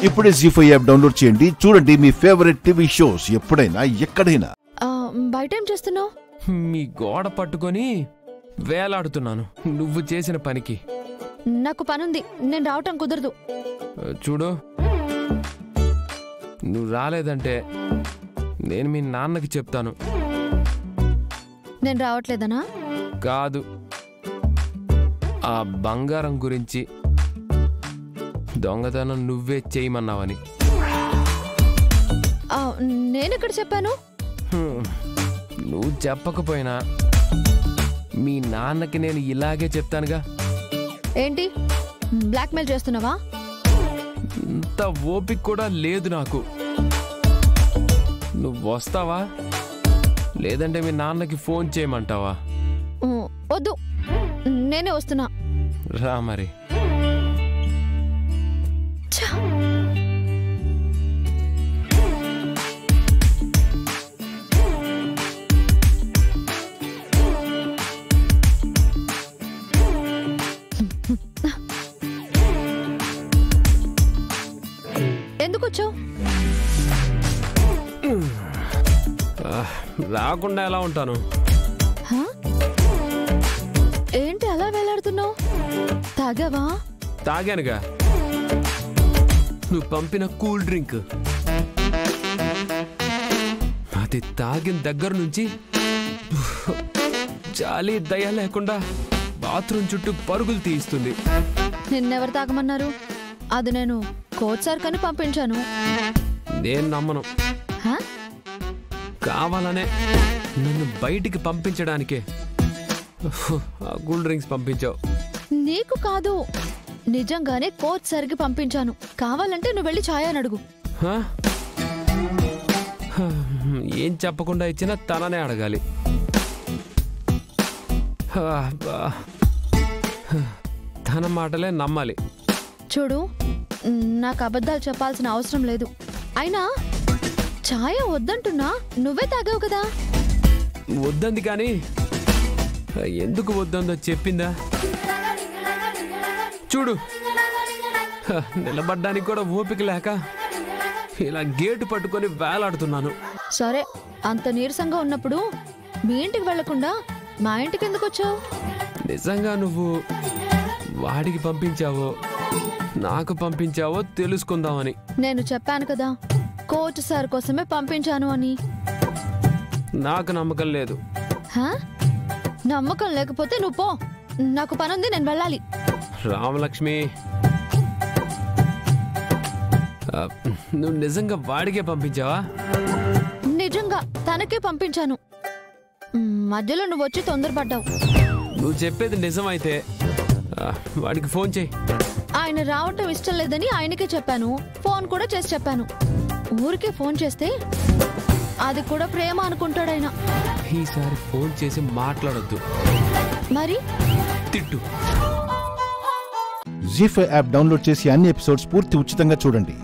ఇప్పుడే జీ5 app download చేయండి. చూడండి మీ ఫేవరెట్ టీవీ షోస్ ఎప్పుడైనా ఎక్కడైనా. బయట ఏం చేస్తున్నావు? మీ గోడ పట్టుకొని వేలాడుతున్నాను నువ్వు చేసిన పనికి. నాకు పనుంది, నేను రావటం కుదరదు. చూడు, నువ్వు రాలేదంటే నేను మీ నాన్నకి చెప్తాను. నేను రావట్లేదనా? కాదు, ఆ బంగారం గురించి దొంగతనం నువ్వే చేయమన్నావని. నేనెక్కడ చెప్పాను? నువ్వు చెప్పకపోయినా మీ నాన్నకి నేను ఇలాగే చెప్తానుగా. ఏంటి బ్లాక్మెయిల్ చేస్తున్నావా? ఇంత ఓపిక కూడా లేదు నాకు. నువ్వు వస్తావా లేదంటే మీ నాన్నకి ఫోన్ చేయమంటావా? వద్దు, నేనే వస్తున్నా. రా మరి. ఎందుకు వచ్చావు? రాకుండా ఎలా ఉంటాను? ఏంటి అలా వేలాడుతున్నావు? తాగావా? తాగానుగా, నువ్వు పంపిన కూల్ డ్రింక్. అది తాగిన దగ్గర నుంచి చాలీ దయ లేకుండా బాత్రూమ్ చుట్టూ పరుగులు తీస్తుంది. నిన్నెవరు తాగమన్నారు? అది నేను కోచ్ సార్ కని పంపించాను. నేను నమ్మను. కావాలనే నన్ను బయటికి పంపించడానికే ఆ కూల్ డ్రింక్స్ పంపించావు. నీకు కాదు, నిజంగానే కోచ్ సార్కి పంపించాను. కావాలంటే నువ్వు వెళ్ళి ఛాయ్ అని అడుగు. ఏం చెప్పకుండా ఇచ్చినా తననే అడగాలి. తన మాటలే నమ్మాలి. చూడు, నాకు అబద్ధాలు చెప్పాల్సిన అవసరం లేదు. అయినా ఛాయ వద్దంటున్నా, నువ్వే తాగావు కదా. వద్దంది కానీ ఎందుకు వద్దందో చెప్పిందా? చూడు, నిలబడ్డానికి కూడా ఓపిక లేక ఇలా గేటు పట్టుకొని వేలాడుతున్నాను. సరే, అంత నీరసంగా ఉన్నప్పుడు మీ ఇంటికి వెళ్లకుండా మా ఇంటికి ఎందుకు వచ్చావు? నిజంగా నువ్వు వాడికి పంపించావో నాకు పంపించావో తెలుసుకుందామని. నేను చెప్పాను కదా, కోచ్ సార్ కోసమే పంపించాను అని. నాకు నమ్మకం లేదు. నమ్మకం లేకపోతే నువ్వు పో, నాకు పనుంది, నేను వెళ్ళాలి. రామలక్ష్మి, నువ్వు నిజంగా వాడికే పంపించావా? నిజంగా తనకే పంపించాను. మధ్యలో నువ్వు వచ్చి తొందరపడ్డావు. నువ్వు చెప్పేది నిజమైతే వాడికి ఫోన్ చేయి. ఆయన రావటం ఇష్టం లేదని ఆయనకే చెప్పాను. ఫోన్ కూడా చేసి చెప్పాను. ఊరికే ఫోన్ చేస్తే అది కూడా ప్రేమ అనుకుంటాడాయన. ఈసారి ఫోన్ చేసి మాట్లాడొద్దు. మరి తిట్టు. జీ5 యాప్ డౌన్లోడ్ చేసి అన్ని ఎపిసోడ్స్ పూర్తి ఉచితంగా చూడండి.